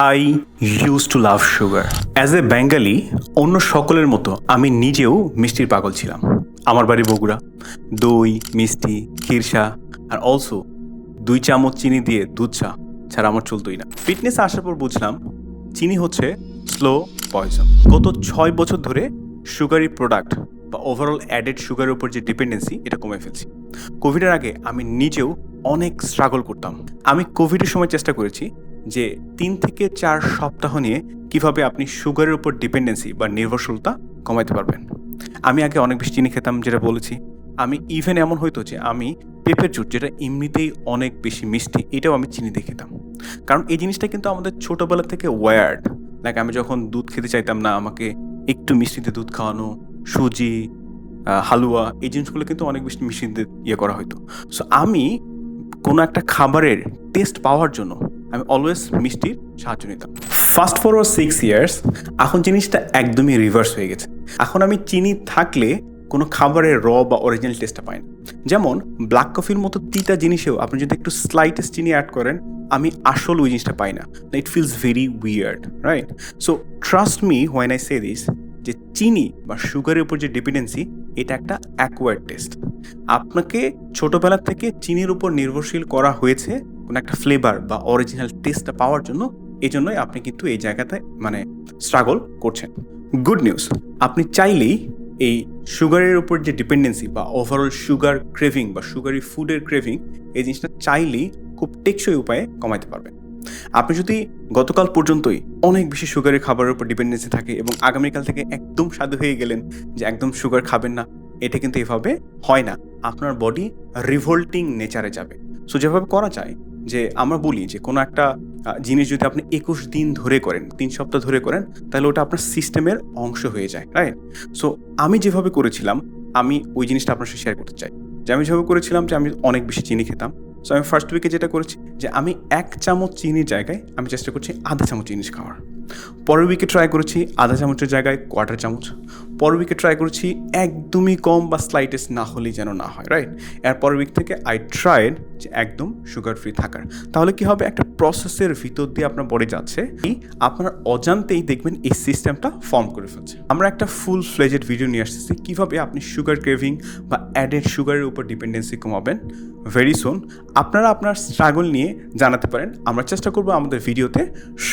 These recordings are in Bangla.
I use to love sugar. As a Bengali অন্য সকলের মতো আমি নিজেও মিষ্টির পাগল ছিলাম। আমার বাড়ি বগুড়া। দই, মিষ্টি, ক্ষীরসা আর অলসো 2 চামচ চিনি দিয়ে দুধ চা ছাড়া আমার চলতোই না। ফিটনেস আসার পর বুঝলাম চিনি হচ্ছে স্লো পয়জন। গত 6 বছর ধরে সুগারি প্রোডাক্ট বা ওভারঅল অ্যাডেড সুগারের উপর যে ডিপেন্ডেন্সি এটা কমে ফেলছি। কোভিডের আগে আমি নিজেও অনেক স্ট্রাগল করতাম। আমি কোভিডের সময় চেষ্টা করেছি যে 3 থেকে 4 সপ্তাহ নিয়ে কিভাবে আপনি সুগারের উপর ডিপেন্ডেন্সি বা নির্ভরশীলতা কমাইতে পারবেন। আমি আগে অনেক বেশি চিনি খেতাম, যেটা বলেছি। আমি ইভেন এমন হইতো যে আমি পেঁপের জুস, যেটা এমনিতেই অনেক বেশি মিষ্টি, এটাও আমি চিনি দিয়ে খেতাম। কারণ এই জিনিসটা কিন্তু আমাদের ছোটোবেলা থেকে ওয়ার্ড। লাইক আমি যখন দুধ খেতে চাইতাম না, আমাকে একটু মিষ্টিতে দুধ খাওয়ানো, সুজি, হালুয়া, এই জিনিসগুলো কিন্তু অনেক বেশি মিষ্টিতে করা হতো। সো আমি কোনো একটা খাবারের টেস্ট পাওয়ার জন্য আমি অলওয়েজ মিষ্টির সাহায্য নিতাম। ফাস্ট ফরওয়ার্ড 6 ইয়ার্স, এখন জিনিসটা একদমই রিভার্স হয়ে গেছে। এখন আমি চিনি থাকলে কোনো খাবারের র বা অরিজিনাল টেস্টটা পাই না। যেমন ব্ল্যাক কফির মতো তিতা জিনিসেও আপনি যদি একটু স্লাইটেস্ট চিনি অ্যাড করেন, আমি আসল ওই জিনিসটা পাই না। It feels very weird, right? So trust me when I say this, যে চিনি বা সুগারের উপর যে ডিপেন্ডেন্সি, এটা একটা অ্যাকোয়ার্ড টেস্ট। আপনাকে ছোটোবেলা থেকে চিনির উপর নির্ভরশীল করা হয়েছে কোনো একটা ফ্লেভার বা অরিজিনাল টেস্টটা পাওয়ার জন্য। এই জন্যই আপনি কিন্তু এই জায়গাতে স্ট্রাগল করছেন। গুড নিউজ, আপনি চাইলেই এই সুগারের উপর যে ডিপেন্ডেন্সি বা ওভারঅল সুগার ক্রেভিং বা সুগারি ফুডের ক্রেভিং, এই জিনিসটা চাইলেই খুব টেকসই উপায়ে কমাতে পারবেন। আপনি যদি গতকাল পর্যন্তই অনেক বেশি সুগারের খাবারের উপর ডিপেন্ডেন্সি থাকে এবং আগামীকাল থেকে একদম সাধু হয়ে গেলেন যে একদম সুগার খাবেন না, এটা কিন্তু এভাবে হয় না। আপনার বডি রিভোল্টিং নেচারে যাবে। সো যেভাবে করা যায়, যে আমরা বলি যে কোনো একটা জিনিস যদি আপনি 21 দিন ধরে করেন, 3 সপ্তাহ ধরে করেন, তাহলে ওটা আপনার সিস্টেমের অংশ হয়ে যায়, রাইট? সো আমি যেভাবে করেছিলাম, আমি ওই জিনিসটা আপনার সাথে শেয়ার করতে চাই। যে আমি যেভাবে করেছিলাম, যে আমি অনেক বেশি চিনি খেতাম। সো আমি ফার্স্ট উইকে যেটা করেছি, যে আমি 1 চামচ চিনির জায়গায় আমি চেষ্টা করছি আধা চামচ চিনি খাওয়ার। পরের উইকে ট্রাই করেছি আধা চামচের জায়গায় 1/4 চামচ। পরের উইকে ট্রাই করেছি একদমই কম বা স্লাইটেস্ট না হলেই যেন না হয়, রাইট? এর পরের উইক থেকে আই ট্রাইড যে একদম সুগার ফ্রি থাকার। তাহলে কি হবে, একটা প্রসেসের ভিতর দিয়ে আপনার বডি যাচ্ছে, আপনার অজান্তেই দেখবেন এই সিস্টেমটা ফর্ম করে ফেলছে। আমরা একটা ফুল ফ্লেজেড ভিডিও নিয়ে আসতেছি কীভাবে আপনি সুগার ক্রেভিং বা অ্যাডেড সুগারের উপর ডিপেন্ডেন্সি কমাবেন। ভেরি সুন আপনারা আপনার স্ট্রাগল নিয়ে জানাতে পারেন। আমরা চেষ্টা করবো আমাদের ভিডিওতে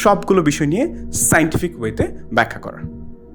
সবগুলো বিষয় নিয়ে সায়েন্টিফিক ওয়েতে ব্যাখ্যা করার।